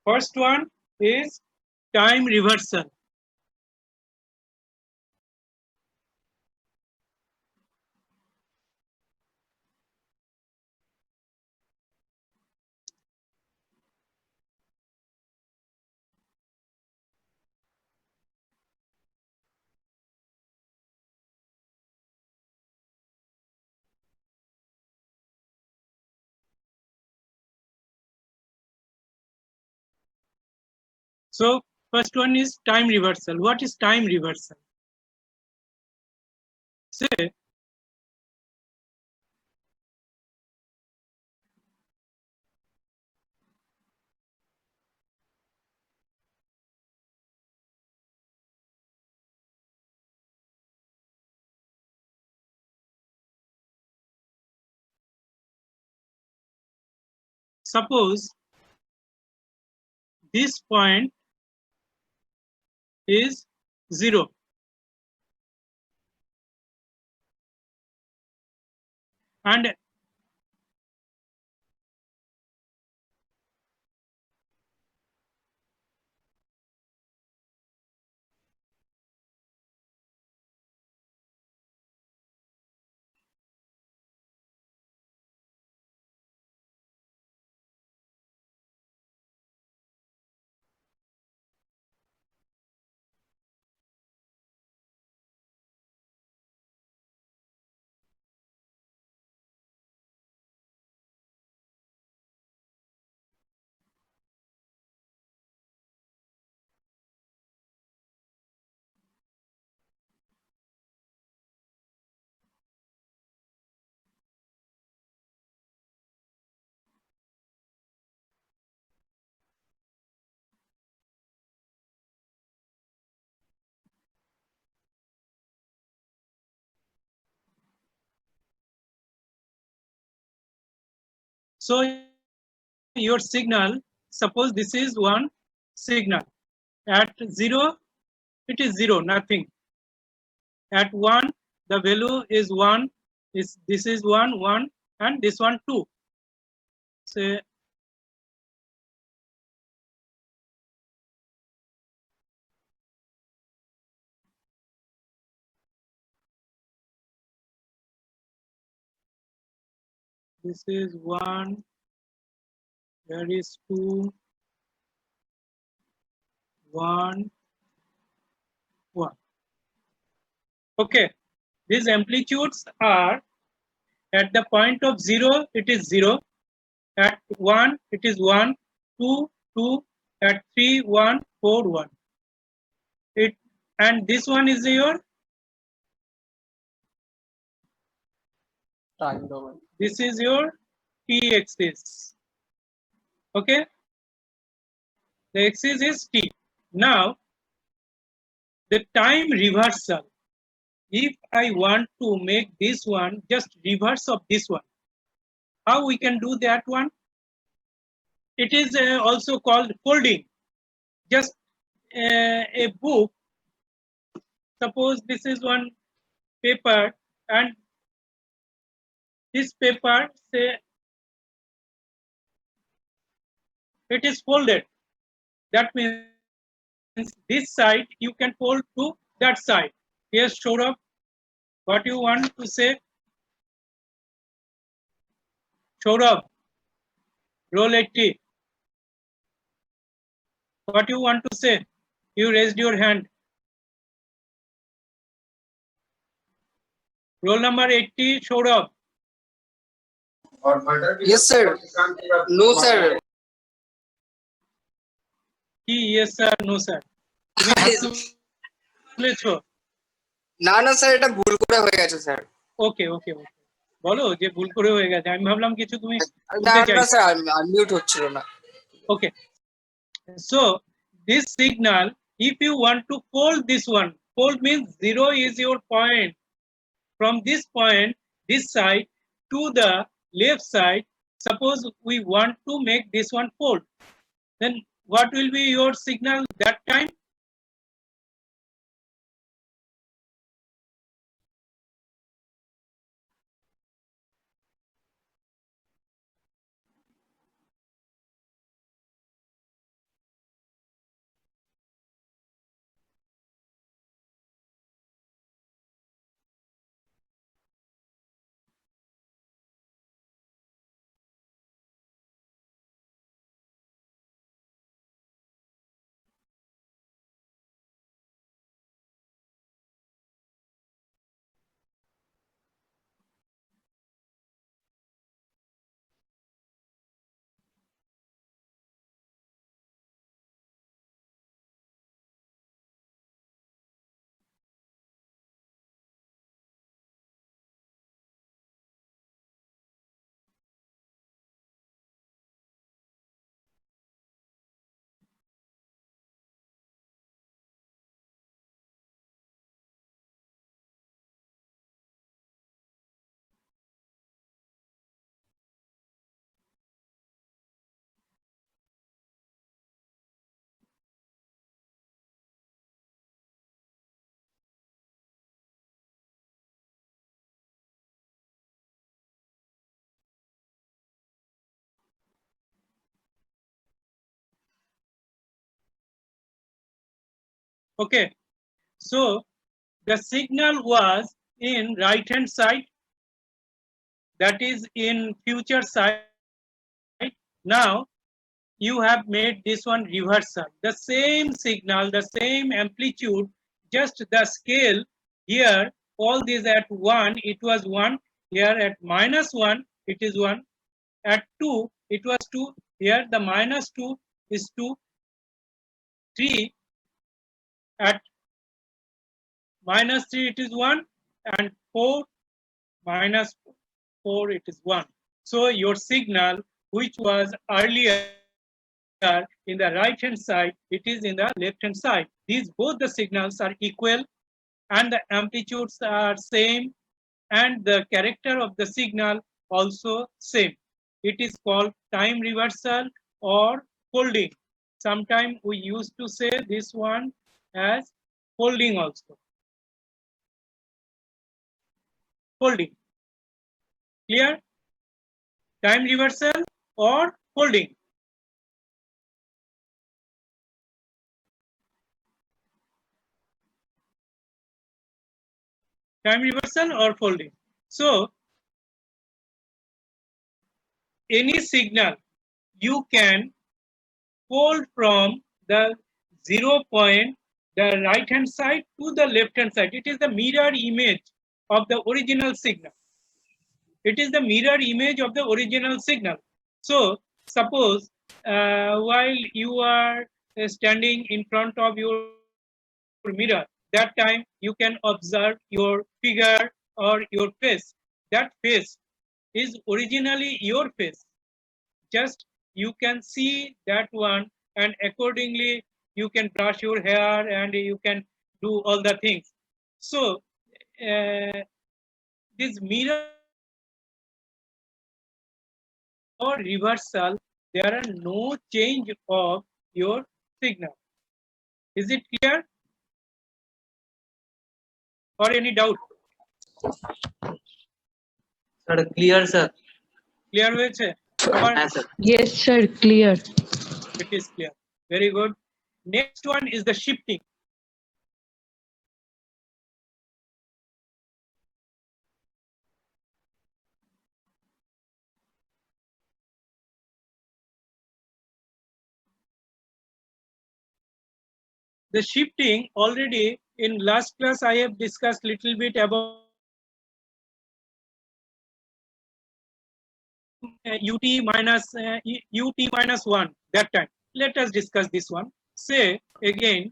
First one is time reversal. So first one is time reversal. What is time reversal? Say suppose this point is 0 and so your signal, suppose this is one signal. At 0, it is 0, nothing. At 1, the value is 1, this is 1, 1, and this one 2. So this is 1, there is 2, 1, 1. Okay, these amplitudes are at the point of 0, it is 0. At 1, it is 1, 2, 2. At 3, 1, 4, 1. And this one is your time domain. This is your t-axis. Okay, the axis is t. Now the time reversal. If I want to make this one just reverse of this one, how we can do that one? It is also called folding. Just a book. Suppose this is one paper and this paper, say, it is folded. That means this side you can fold to that side. Yes, Saurabh, what you want to say? Saurabh, roll 80. What you want to say? You raised your hand. Roll number 80, Saurabh. Yes, sir. No, sir. Yes, sir, no, sir. তুমি হাত তুলেছো? না না sir, এটা ভুল করে হয়ে গেছে sir. ওকে ওকে ওকে, বলো যে ভুল করে হয়ে গেছে। আমি ভাবলাম কিছু তুমি না বলতে না চাইছো। স্যার, আনমিউট হচ্ছিল না। Okay, so this signal, if you want to fold this one, fold means 0 is your point. From this point, this side to the left side, suppose we want to make this one fold, then what will be your signal that time? Okay, so the signal was in right hand side, that is in future side. Now you have made this one reversal, the same signal, the same amplitude, just the scale. Here all these at 1 it was 1, here at -1 it is 1, at 2 it was 2, here the -2 is 2, 3 at -3 it is 1, and 4 -4 it is 1. So your signal which was earlier in the right hand side, it is in the left hand side. These both the signals are equal and the amplitudes are same and the character of the signal also same. It is called time reversal or folding. Sometimes we used to say this one as folding also. Folding. Clear? Time reversal or folding. Time reversal or folding. So any signal you can fold from the 0 point, the right hand side to the left hand side. It is the mirror image of the original signal. It is the mirror image of the original signal. So suppose while you are standing in front of your mirror, that time you can observe your figure or your face. That face is originally your face. Just you can see that one, and accordingly you can brush your hair and you can do all the things. So this mirror or reversal, there are no change of your signal. Is it clear or any doubt? Sir, clear, sir. Clear হয়েছে সবার? হ্যাঁ, sir. Yes, sir, clear. It is clear. Very good. Next one is the shifting. The shifting, already in last class I have discussed little bit about ut minus ut minus 1 that time. Let us discuss this one. Say again,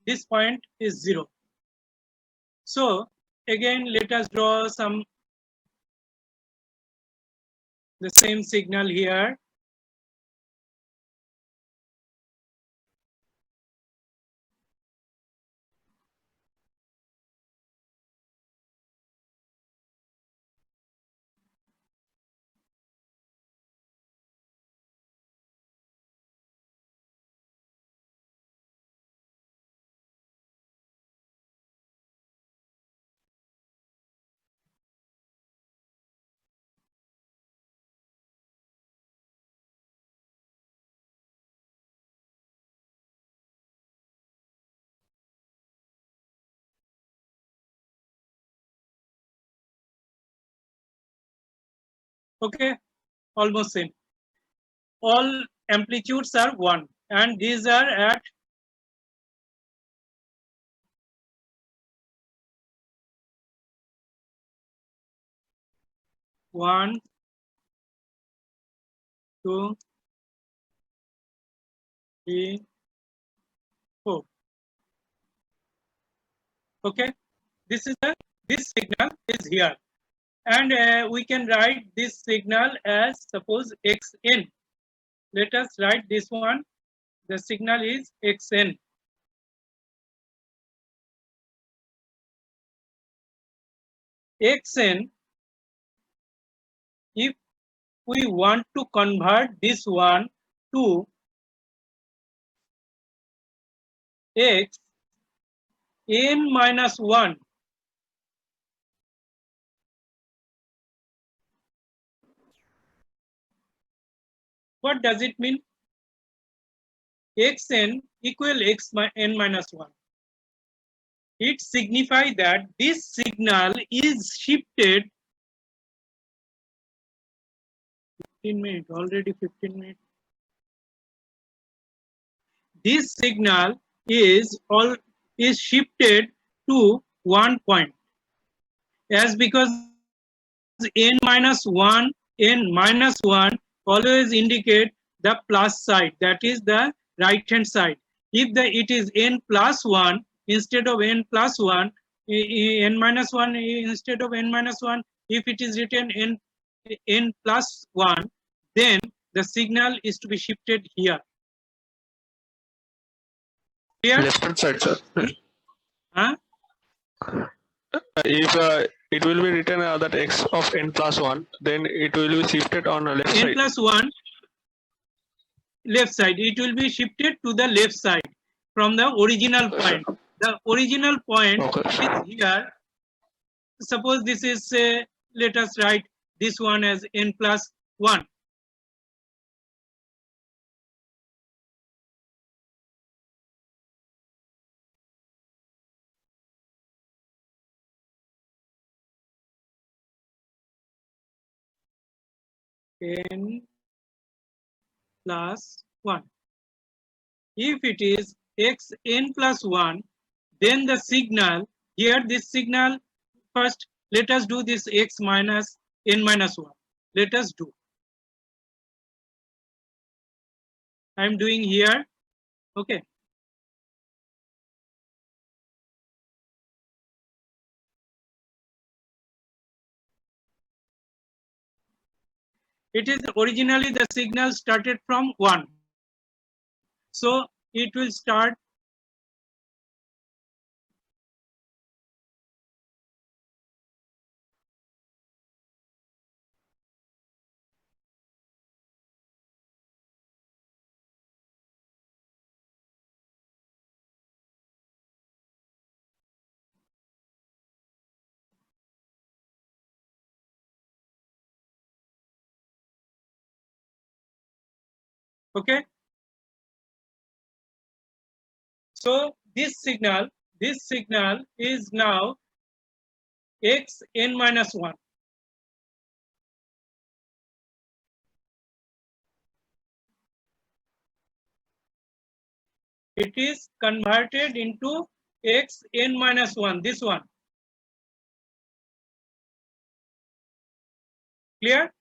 this point is 0. So again let us draw some the same signal here. Okay, almost same. All amplitudes are 1 and these are at one, 2, 3, 4. Okay, this is the this signal is here, and we can write this signal as suppose xn. Let us write this one. The signal is xn. Xn, if we want to convert this one to x n minus 1, what does it mean? Xn equal n minus 1. It signifies that this signal is shifted 15 minutes, already 15 minutes. This signal is shifted to 1 point, as because n minus 1 always indicate the plus side, that is the right hand side. If it is n plus 1 instead of n plus 1, n minus 1 instead of n minus 1, if it is written n plus 1, then the signal is to be shifted here. Clear? Left hand side, sir. Huh? If it will be written that x of n plus 1, then it will be shifted on the left n side. plus 1 left side, it will be shifted to the left side from the original point. The original point is here. Suppose this is, let us write this one as n plus 1. N plus 1. If it is x n plus 1, then the signal, here this signal, first let us do this x minus n minus 1. Let us do. I am doing here. Okay. It is originally the signal started from 1. So it will start okay. So this signal is now x n minus 1. It is converted into x n minus 1, this one. Clear?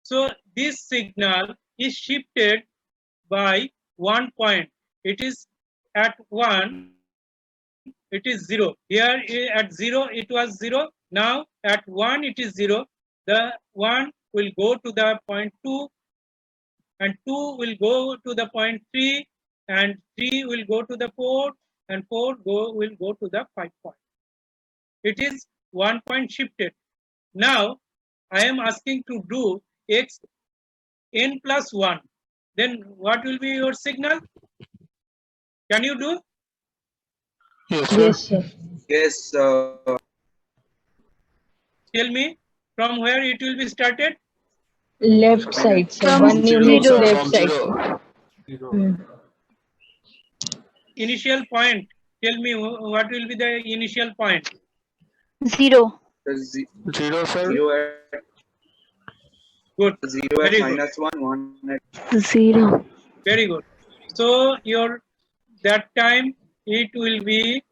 So this signal is shifted by 1 point. It is at 1, it is 0. Here at 0 it was 0. Now at 1 it is 0. The 1 will go to the point 2, and 2 will go to the point 3, and 3 will go to the 4, and 4 will go to the 5 point. It is 1 point shifted. Now I am asking to do x n plus 1. Then what will be your signal? Can you do? Yes, sir. Yes, sir. Yes, Tell me from where it will be started. Left side, sir. From 1 unit zero. left From side. 0. Hmm. Initial point. Tell me what will be the initial point. 0. 0, sir. 0 at Good. 0 Very at good. minus 1, 1 at 0. Very good. So your that time it will be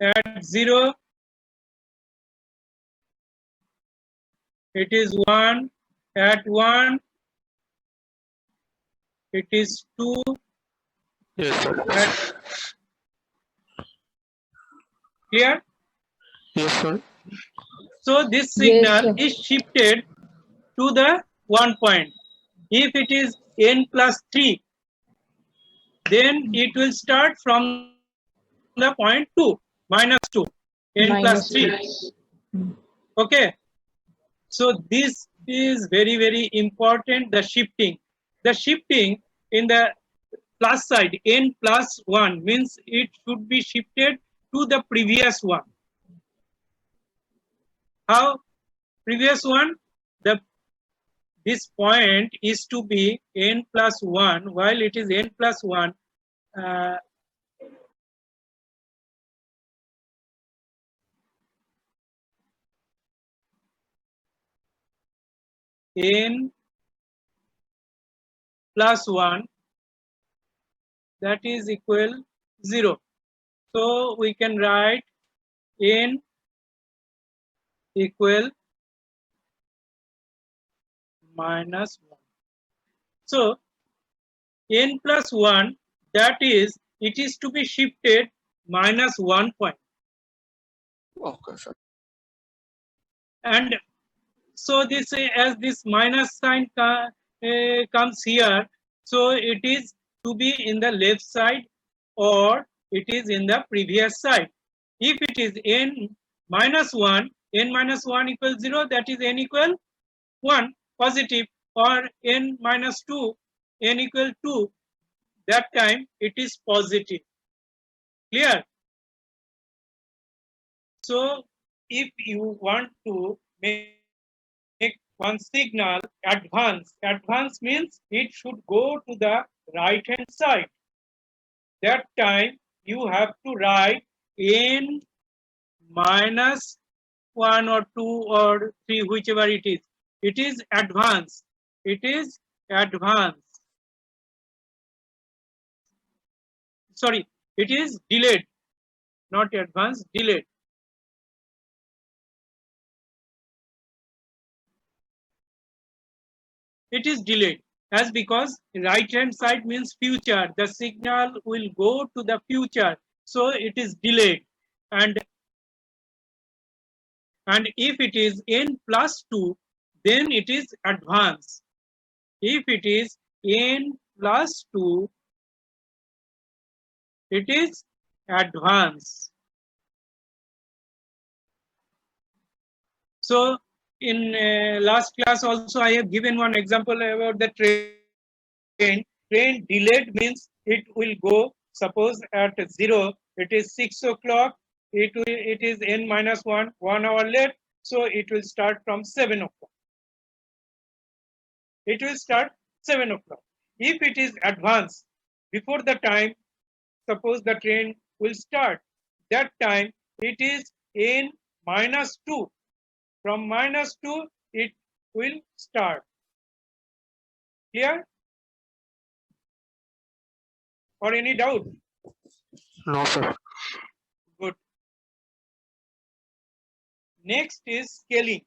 at 0. It is 1 at 1. it is 2 Yes, sir. at clear. Yes, sir. So this Yes, signal sir. is shifted to the 1 point. If it is n plus 3, then it will start from the point 2 minus 2 n plus Minus 3. 2. Okay, so this is very very important. The shifting in the plus side n plus 1 means it should be shifted to the previous one. How? Previous one, the this point is to be n plus 1, while it is n plus 1, n plus 1, that is equal 0. So we can write n equal minus 1. So n plus 1, that is, it is to be shifted minus 1 point. Okay, sir. And so this as this minus sign comes here, so it is to be in the left side or it is in the previous side. If it is n minus 1, n minus 1 equals 0, that is n equal 1 positive, or n minus 2, n equal 2, that time it is positive. Clear? So if you want to make one signal advance means it should go to the right hand side. That time you have to write n minus 1 or 2 or 3, whichever it is. It is advance. It is advance. Sorry, it is delayed, not advance, delayed. It is delayed as because right hand side means future. The signal will go to the future, so it is delayed. And if it is n plus 2, then it is advance. If it is n plus 2, it is advance. So in last class also I have given one example about the train. Train delayed means it will go, suppose at 0, it is 6 o'clock, it is n minus 1 hour late, so it will start from 7 o'clock. It will start 7 o'clock. If it is advanced before the time, suppose the train will start, that time it is n minus 2. From minus 2 it will start. Clear? Or any doubt? No, sir. Good. Next is scaling.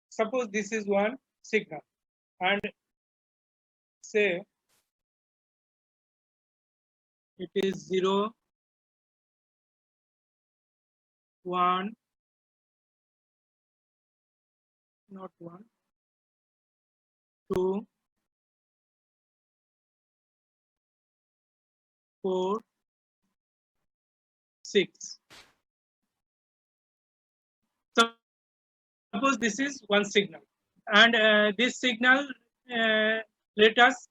Suppose this is one signal and say it is 0, 1, not 1, 2, 4, 6. Suppose this is one signal, and this signal, let us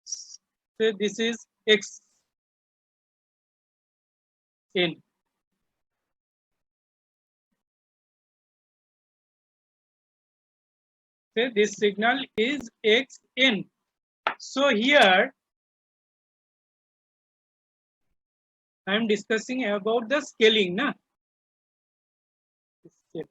say this is x n. Say this signal is x n. So here I am discussing about the scaling, na? Scaling.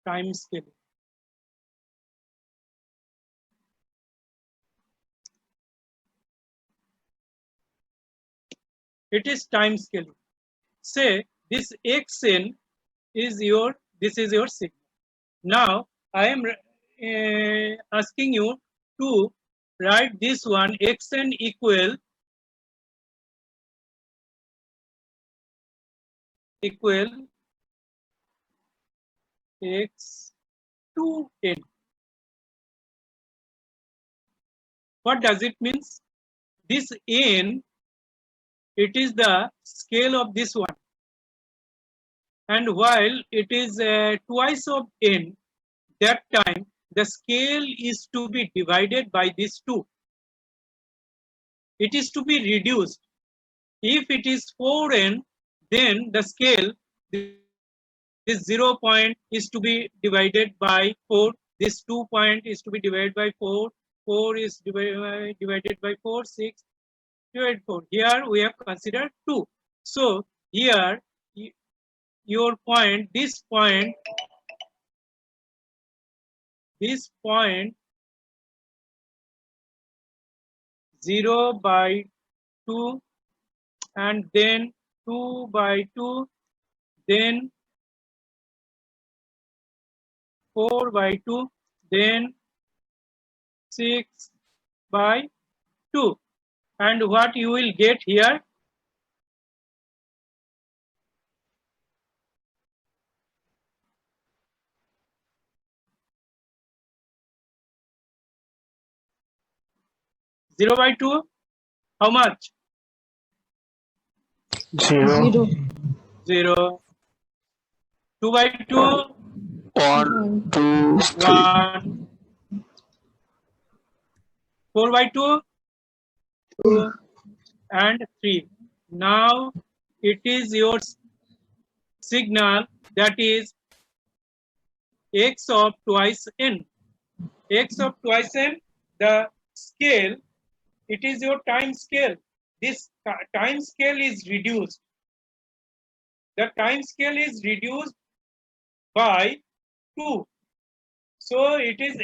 Time scaling. It is time scaling. Say this xn is your, this is your signal. Now I am asking you to write this one xn equal x to n. What does it means? This n, it is the scale of this one, and while it is twice of n, that time the scale is to be divided by this 2. It is to be reduced. If it is 4n, then the scale, this 0 point is to be divided by 4. This 2 point is to be divided by 4. 4 is divided by 4. 6 divided 4. Here we have considered 2. So here your point, this point 0 by 2, and then 2 by 2, then 4 by 2, then 6 by 2. And what you will get here? Zero by 2, how much? 0, 0. 0. 2 by 2, 1, 2, 3. 1. 4 by 2, 2, and 3. Now it is your signal, that is x of twice n. X of twice n, the scale, it is your time scale. This time scale is reduced. The time scale is reduced by 2. So it is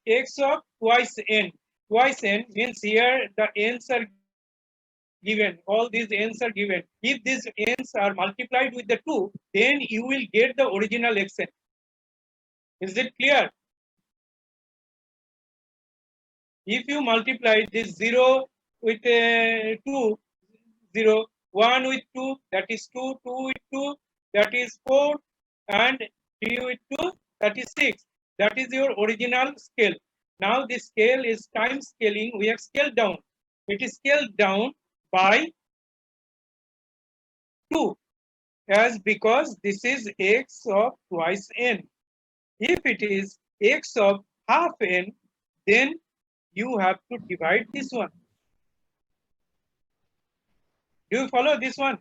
x of twice n. Twice n means here the n's are given. All these n's are given. If these n's are multiplied with the 2, then you will get the original xn. Is it clear? If you multiply this 0 with 2, 0, 1 with 2, that is 2, 2 with 2, that is 4, and 3 with 2, that is 6. That is your original scale. Now this scale is time scaling. We have scaled down. It is scaled down by 2, as because this is x of twice n. If it is x of half n, then you have to divide this one. Do you follow this one?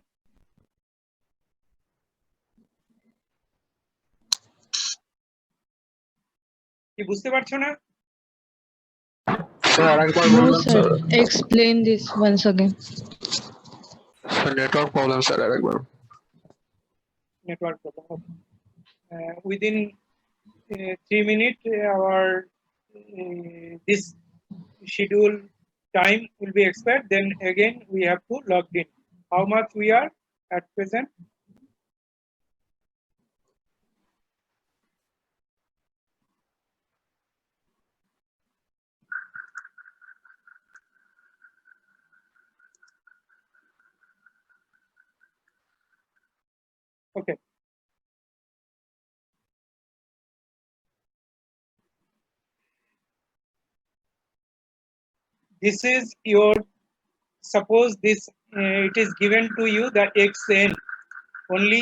কি বুঝতে পারছো না? Sir আরেকবার No, বলুন sir. Sir. Explain this once again. Sir network problem sir আরেকবার। Network problem. Okay. Within 3 minutes, our this schedule time will be expired. Then again we have to log in. How much we are at present? Okay. this is your, suppose this it is given to you the xn, only